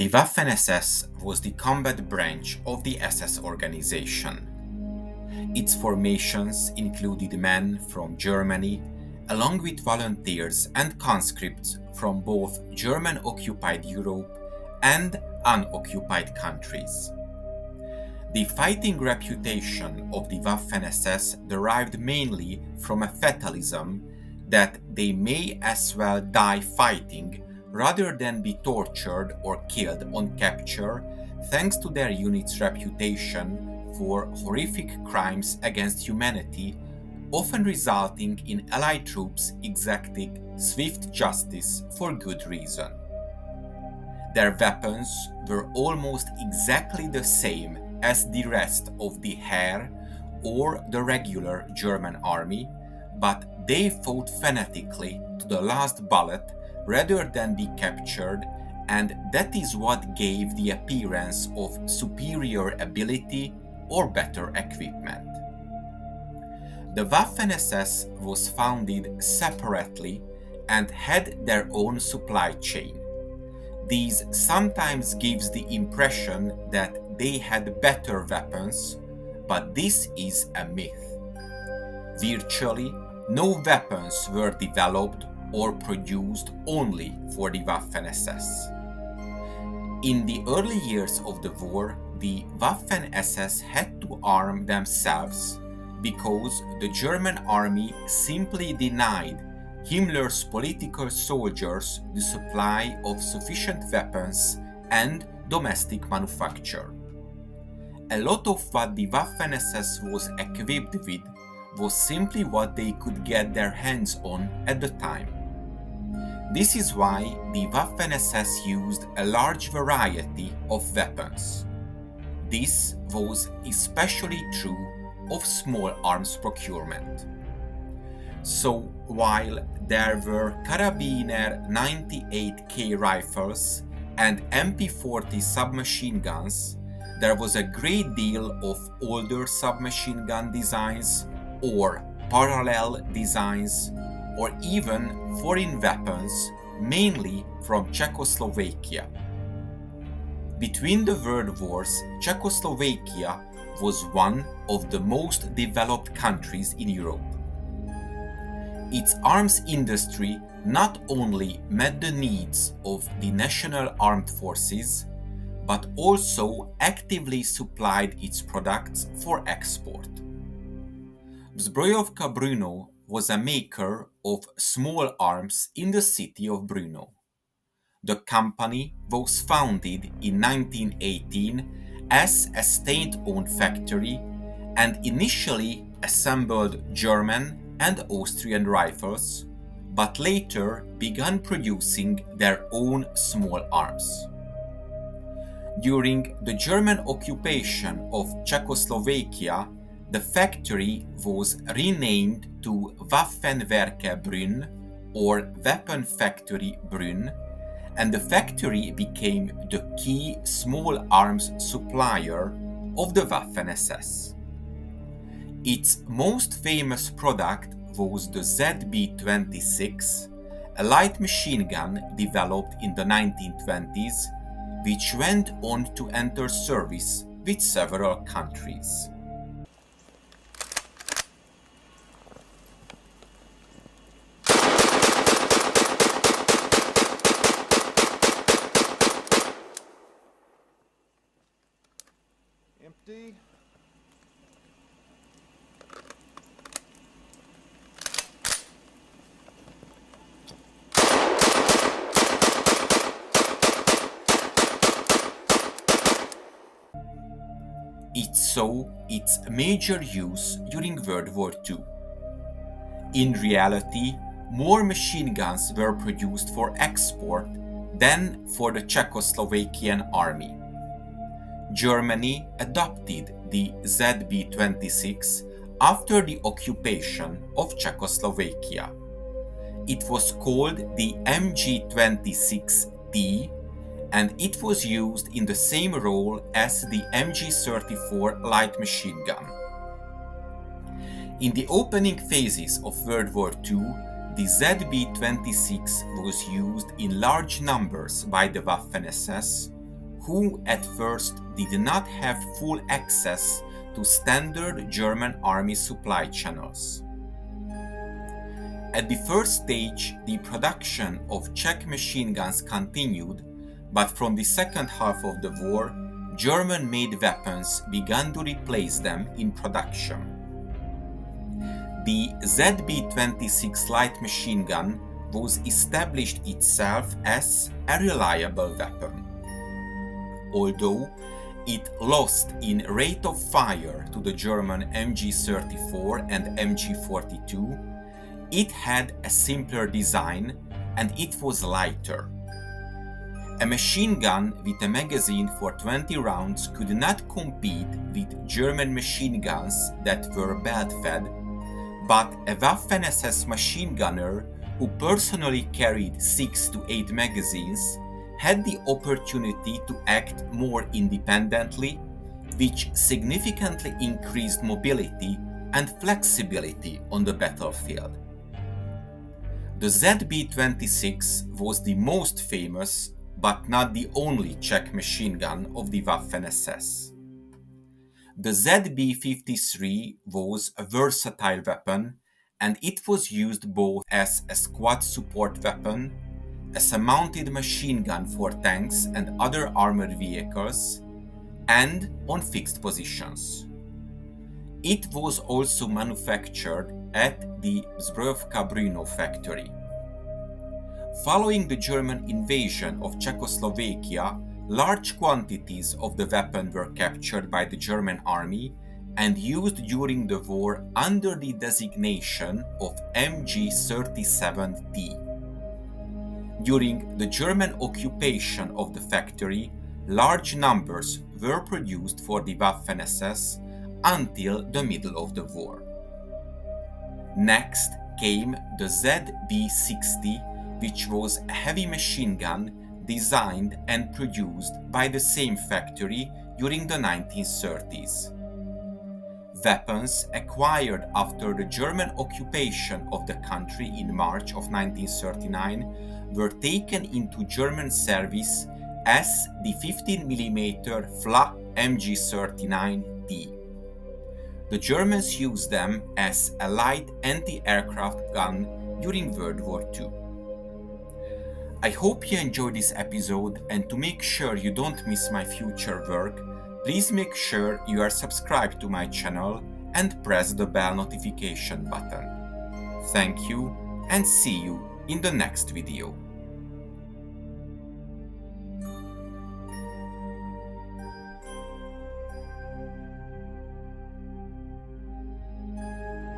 The Waffen-SS was the combat branch of the SS organization. Its formations included men from Germany, along with volunteers and conscripts from both German-occupied Europe and unoccupied countries. The fighting reputation of the Waffen-SS derived mainly from a fatalism that they may as well die fighting rather than be tortured or killed on capture, thanks to their unit's reputation for horrific crimes against humanity, often resulting in Allied troops exacting swift justice for good reason. Their weapons were almost exactly the same as the rest of the Heer or the regular German army, but they fought fanatically to the last bullet rather than be captured, and that is what gave the appearance of superior ability or better equipment. The Waffen-SS was founded separately and had their own supply chain. This sometimes gives the impression that they had better weapons, but this is a myth. Virtually no weapons were developed or produced only for the Waffen-SS. In the early years of the war, the Waffen-SS had to arm themselves because the German army simply denied Himmler's political soldiers the supply of sufficient weapons and domestic manufacture. A lot of what the Waffen-SS was equipped with was simply what they could get their hands on at the time. This is why the Waffen-SS used a large variety of weapons. This was especially true of small arms procurement. So while there were Karabiner 98K rifles and MP40 submachine guns, there was a great deal of older submachine gun designs or parallel designs or even foreign weapons, mainly from Czechoslovakia. Between the world wars, Czechoslovakia was one of the most developed countries in Europe. Its arms industry not only met the needs of the national armed forces, but also actively supplied its products for export. Waffenwerke Brünn was a maker of small arms in the city of Brünn. The company was founded in 1918 as a state-owned factory and initially assembled German and Austrian rifles, but later began producing their own small arms. During the German occupation of Czechoslovakia, the factory was renamed to Waffenwerke Brünn or Weapon Factory Brünn, and the factory became the key small arms supplier of the Waffen-SS. Its most famous product was the ZB-26, a light machine gun developed in the 1920s, which went on to enter service with several countries. Empty. It saw its major use during World War II. In reality, more machine guns were produced for export than for the Czechoslovakian army. Germany adopted the ZB-26 after the occupation of Czechoslovakia. It was called the MG-26D, and it was used in the same role as the MG-34 light machine gun. In the opening phases of World War II, the ZB-26 was used in large numbers by the Waffen-SS, who at first did not have full access to standard German army supply channels. At the first stage, the production of Czech machine guns continued, but from the second half of the war, German-made weapons began to replace them in production. The ZB-26 light machine gun was established itself as a reliable weapon. Although it lost in rate of fire to the German MG-34 and MG-42, it had a simpler design and it was lighter. A machine gun with a magazine for 20 rounds could not compete with German machine guns that were belt-fed, but a Waffen-SS machine gunner who personally carried 6 to 8 magazines had the opportunity to act more independently, which significantly increased mobility and flexibility on the battlefield. The ZB-26 was the most famous, but not the only Czech machine gun of the Waffen-SS. The ZB-53 was a versatile weapon, and it was used both as a squad support weapon, as a mounted machine gun for tanks and other armored vehicles, and on fixed positions. It was also manufactured at the Waffenwerke Brünn factory. Following the German invasion of Czechoslovakia, large quantities of the weapon were captured by the German army and used during the war under the designation of MG37T. During the German occupation of the factory, large numbers were produced for the Waffen-SS until the middle of the war. Next came the ZB-60, which was a heavy machine gun designed and produced by the same factory during the 1930s. Weapons acquired after the German occupation of the country in March of 1939 were taken into German service as the 15mm Flak MG39T. The Germans used them as a light anti-aircraft gun during World War II. I hope you enjoyed this episode, and to make sure you don't miss my future work, please make sure you are subscribed to my channel and press the bell notification button. Thank you, and see you in the next video.